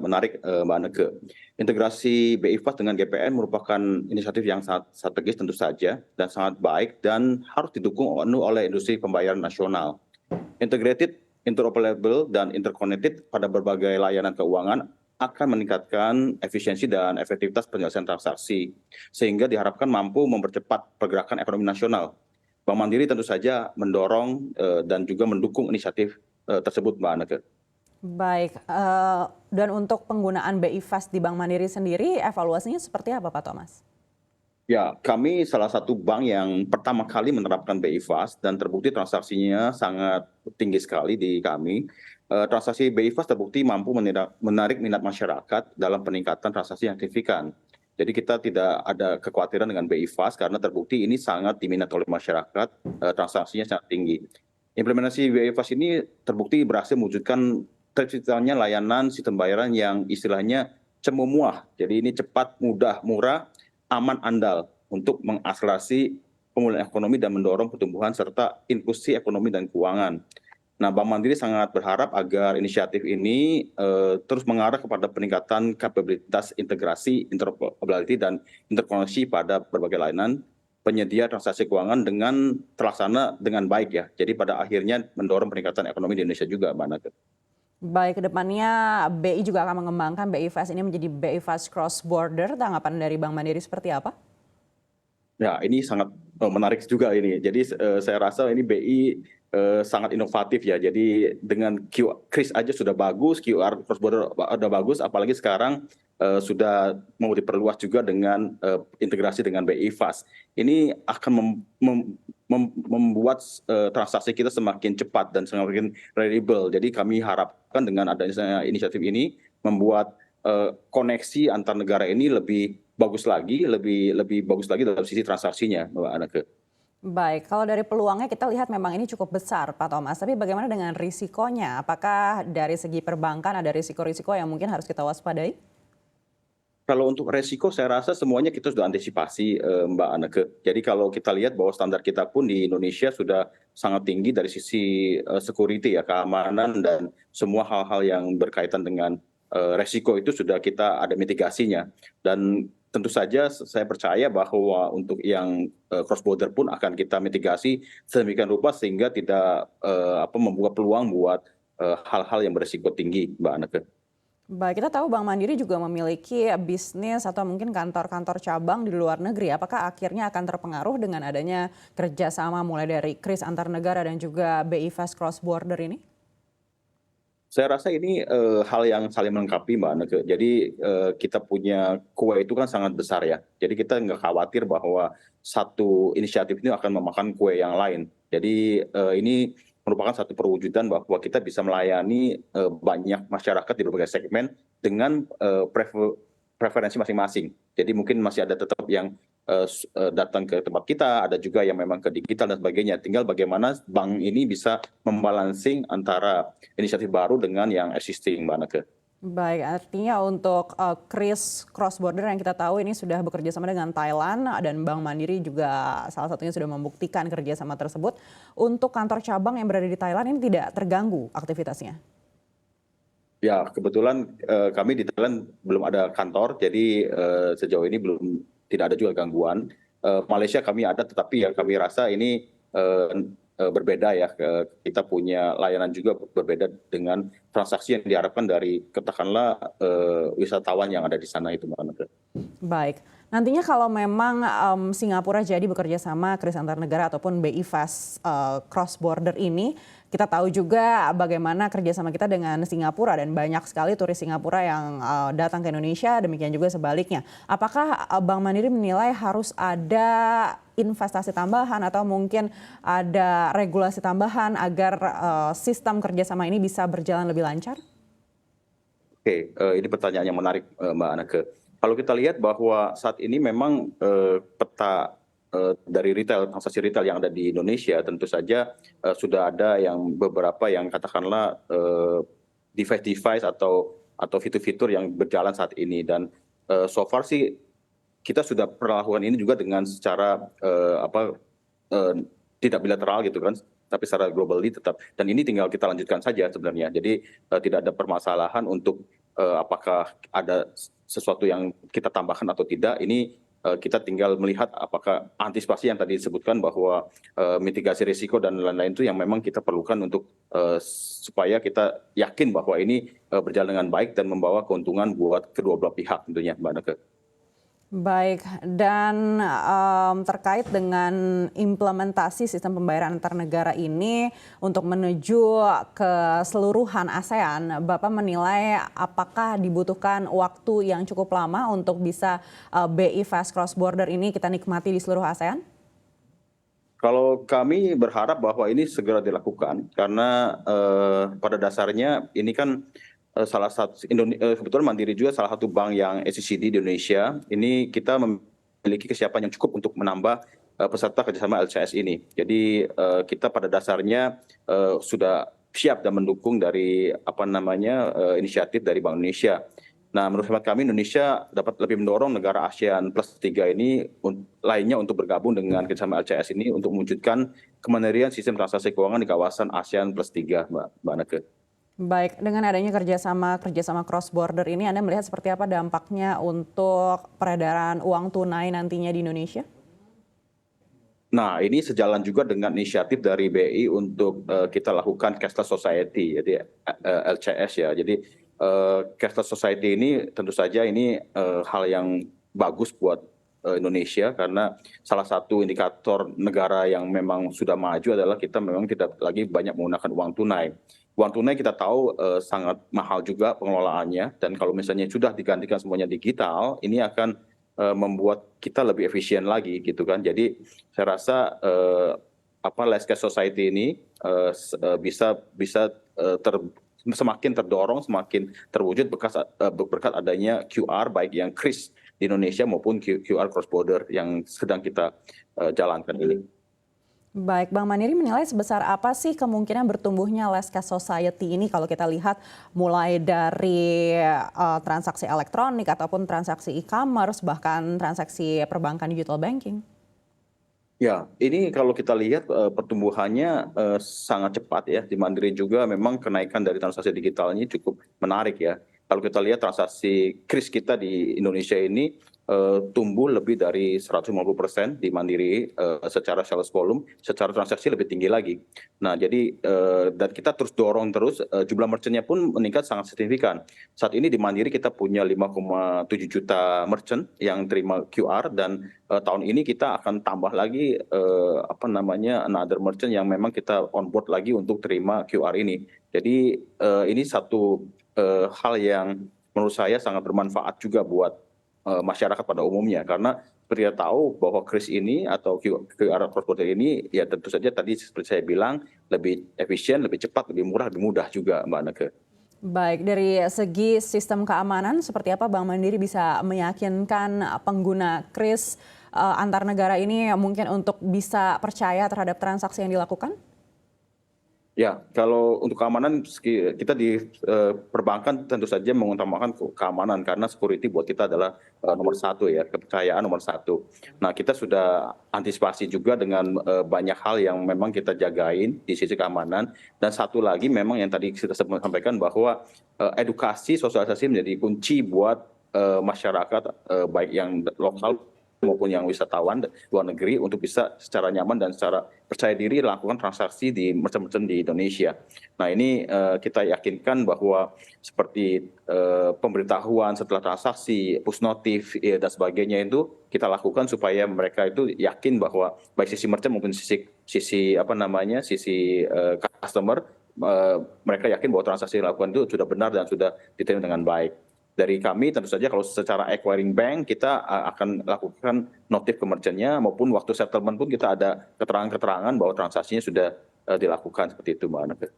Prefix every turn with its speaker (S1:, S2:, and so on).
S1: Menarik, Mbak Neke. Integrasi BI Fast dengan GPN merupakan inisiatif yang sangat strategis tentu saja dan sangat baik dan harus didukung penuh oleh industri pembayaran nasional. Integrated, interoperable, dan interconnected pada berbagai layanan keuangan akan meningkatkan efisiensi dan efektivitas penyelesaian transaksi, sehingga diharapkan mampu mempercepat pergerakan ekonomi nasional. Bank Mandiri tentu saja mendorong dan juga mendukung inisiatif tersebut, Mbak Neke.
S2: Baik, dan untuk penggunaan BI Fast di Bank Mandiri sendiri, evaluasinya seperti apa Pak Thomas?
S1: Ya, kami salah satu bank yang pertama kali menerapkan BI Fast dan terbukti transaksinya sangat tinggi sekali di kami. Transaksi BI Fast terbukti mampu menarik minat masyarakat dalam peningkatan transaksi yang signifikan. Jadi kita tidak ada kekhawatiran dengan BI Fast karena terbukti ini sangat diminati oleh masyarakat, transaksinya sangat tinggi. Implementasi BI Fast ini terbukti berhasil mewujudkan terciptanya layanan sistem bayaran yang istilahnya cemumuah. Jadi ini cepat, mudah, murah, aman, andal untuk mengakselerasi pemulihan ekonomi dan mendorong pertumbuhan serta inklusi ekonomi dan keuangan. Nah, Bank Mandiri sangat berharap agar inisiatif ini terus mengarah kepada peningkatan kapabilitas integrasi, interoperability, dan interkoneksi pada berbagai layanan penyedia transaksi keuangan dengan terlaksana dengan baik ya. Jadi pada akhirnya mendorong peningkatan ekonomi di Indonesia juga, Mbak Nake.
S2: Baik, kedepannya BI juga akan mengembangkan BI Fast ini menjadi BI Fast Cross Border. Tanggapan dari Bank Mandiri seperti apa?
S1: Ya, ini sangat menarik juga ini. Jadi saya rasa ini BI sangat inovatif ya. Jadi dengan kris aja sudah bagus, QR cross border sudah bagus, apalagi sekarang sudah mau diperluas juga dengan integrasi dengan BI Fast. Ini akan membuat transaksi kita semakin cepat dan semakin reliable. Jadi kami harapkan dengan adanya inisiatif ini membuat koneksi antar negara ini lebih bagus lagi, lebih bagus lagi dalam sisi transaksinya, Mbak Anake.
S2: Baik, kalau dari peluangnya kita lihat memang ini cukup besar Pak Thomas, tapi bagaimana dengan risikonya? Apakah dari segi perbankan ada risiko-risiko yang mungkin harus kita waspadai?
S1: Kalau untuk resiko saya rasa semuanya kita sudah antisipasi, Mbak Anake. Jadi kalau kita lihat bahwa standar kita pun di Indonesia sudah sangat tinggi dari sisi security ya, keamanan dan semua hal-hal yang berkaitan dengan resiko itu sudah kita ada mitigasinya. Dan tentu saja saya percaya bahwa untuk yang cross border pun akan kita mitigasi sedemikian rupa sehingga tidak membuka peluang buat hal-hal yang beresiko tinggi, Mbak Anake.
S2: Baik, kita tahu Bank Mandiri juga memiliki bisnis atau mungkin kantor-kantor cabang di luar negeri. Apakah akhirnya akan terpengaruh dengan adanya kerjasama mulai dari kris antar negara dan juga BI Fast Cross Border ini?
S1: Saya rasa ini hal yang saling melengkapi, Mbak Neke. Jadi kita punya kue itu kan sangat besar ya. Jadi kita nggak khawatir bahwa satu inisiatif ini akan memakan kue yang lain. Jadi ini merupakan satu perwujudan bahwa kita bisa melayani banyak masyarakat di berbagai segmen dengan preferensi masing-masing. Jadi mungkin masih ada tetap yang datang ke tempat kita, ada juga yang memang ke digital dan sebagainya. Tinggal bagaimana bank ini bisa membalancing antara inisiatif baru dengan yang existing, Mbak Neke.
S2: Baik, artinya untuk kris cross border yang kita tahu ini sudah bekerja sama dengan Thailand dan Bank Mandiri juga salah satunya sudah membuktikan kerjasama tersebut. Untuk kantor cabang yang berada di Thailand ini tidak terganggu aktivitasnya?
S1: Ya, kebetulan kami di Thailand belum ada kantor, jadi sejauh ini tidak ada juga gangguan. Malaysia kami ada, tetapi ya kami rasa ini berbeda ya. Kita punya layanan juga berbeda dengan transaksi yang diharapkan dari katakanlah wisatawan yang ada di sana itu, Mbak Neke.
S2: Baik, nantinya kalau memang Singapura jadi bekerja sama kris antar negara ataupun BI Fast Cross Border ini, kita tahu juga bagaimana kerjasama kita dengan Singapura dan banyak sekali turis Singapura yang datang ke Indonesia, demikian juga sebaliknya. Apakah Bank Mandiri menilai harus ada investasi tambahan atau mungkin ada regulasi tambahan agar sistem kerjasama ini bisa berjalan lebih lancar?
S1: Oke, ini pertanyaan yang menarik, Mbak Anake. Kalau kita lihat bahwa saat ini memang peta dari retail, transaksi retail yang ada di Indonesia tentu saja sudah ada yang beberapa yang katakanlah device atau fitur-fitur yang berjalan saat ini dan so far sih kita sudah perlakukan ini juga dengan secara tidak bilateral gitu kan, tapi secara globally tetap, dan ini tinggal kita lanjutkan saja sebenarnya. Jadi tidak ada permasalahan untuk apakah ada sesuatu yang kita tambahkan atau tidak. Ini kita tinggal melihat apakah antisipasi yang tadi disebutkan bahwa mitigasi risiko dan lain-lain itu yang memang kita perlukan untuk supaya kita yakin bahwa ini berjalan dengan baik dan membawa keuntungan buat kedua belah pihak tentunya, Mbak Neke.
S2: Baik, dan terkait dengan implementasi sistem pembayaran antar negara ini untuk menuju keseluruhan ASEAN, Bapak menilai apakah dibutuhkan waktu yang cukup lama untuk bisa BI Fast Cross Border ini kita nikmati di seluruh ASEAN?
S1: Kalau kami berharap bahwa ini segera dilakukan karena pada dasarnya ini kan salah satu kebetulan Mandiri juga salah satu bank yang SCCD di Indonesia. Ini kita memiliki kesiapan yang cukup untuk menambah peserta kerjasama LCS ini. Jadi kita pada dasarnya sudah siap dan mendukung dari inisiatif dari Bank Indonesia. Nah, menurut hemat kami Indonesia dapat lebih mendorong negara ASEAN plus 3 ini lainnya untuk bergabung dengan kerjasama LCS ini untuk mewujudkan kemandirian sistem transaksi keuangan di kawasan ASEAN plus 3, Mbak Neke.
S2: Baik, dengan adanya kerjasama cross border ini Anda melihat seperti apa dampaknya untuk peredaran uang tunai nantinya di Indonesia?
S1: Nah, ini sejalan juga dengan inisiatif dari BI untuk kita lakukan cashless society, jadi LCS ya. Jadi cashless society ini tentu saja ini hal yang bagus buat Indonesia karena salah satu indikator negara yang memang sudah maju adalah kita memang tidak lagi banyak menggunakan uang tunai. Uang tunai kita tahu sangat mahal juga pengelolaannya dan kalau misalnya sudah digantikan semuanya digital, ini akan membuat kita lebih efisien lagi gitu kan. Jadi saya rasa less cash society ini bisa semakin terdorong, semakin terwujud berkat adanya QR baik yang KRIS di Indonesia maupun QR cross border yang sedang kita jalankan ini.
S2: Baik, Bang Mandiri menilai sebesar apa sih kemungkinan bertumbuhnya less cash society ini kalau kita lihat mulai dari transaksi elektronik ataupun transaksi e-commerce bahkan transaksi perbankan digital banking?
S1: Ya, ini kalau kita lihat pertumbuhannya sangat cepat ya. Di Mandiri juga memang kenaikan dari transaksi digital ini cukup menarik ya. Kalau kita lihat transaksi KRIS kita di Indonesia ini tumbuh lebih dari 150% di Mandiri secara sales volume, secara transaksi lebih tinggi lagi. Nah, jadi dan kita terus dorong terus jumlah merchantnya pun meningkat sangat signifikan. Saat ini di Mandiri kita punya 5,7 juta merchant yang terima QR dan tahun ini kita akan tambah lagi another merchant yang memang kita onboard lagi untuk terima QR ini. Jadi ini satu hal yang menurut saya sangat bermanfaat juga buat masyarakat pada umumnya karena seperti kita tahu bahwa KRIS ini atau QR cross border ini ya tentu saja tadi seperti saya bilang lebih efisien, lebih cepat, lebih murah, lebih mudah juga Mbak Neke.
S2: Baik, dari segi sistem keamanan seperti apa Bank Mandiri bisa meyakinkan pengguna KRIS antar negara ini mungkin untuk bisa percaya terhadap transaksi yang dilakukan?
S1: Ya, kalau untuk keamanan kita di perbankan tentu saja mengutamakan keamanan karena security buat kita adalah nomor satu ya, kepercayaan nomor satu. Nah, kita sudah antisipasi juga dengan banyak hal yang memang kita jagain di sisi keamanan. Dan satu lagi memang yang tadi kita sampaikan bahwa edukasi sosialisasi menjadi kunci buat masyarakat baik yang lokal maupun yang wisatawan luar negeri untuk bisa secara nyaman dan secara percaya diri lakukan transaksi di merchant-merchant di Indonesia. Nah ini kita yakinkan bahwa seperti pemberitahuan setelah transaksi, push notif dan sebagainya itu kita lakukan supaya mereka itu yakin bahwa baik sisi merchant maupun sisi customer mereka yakin bahwa transaksi yang dilakukan itu sudah benar dan sudah diterima dengan baik. Dari kami tentu saja kalau secara acquiring bank kita akan lakukan notif ke merchantnya maupun waktu settlement pun kita ada keterangan-keterangan bahwa transaksinya sudah dilakukan seperti itu Mbak Neke.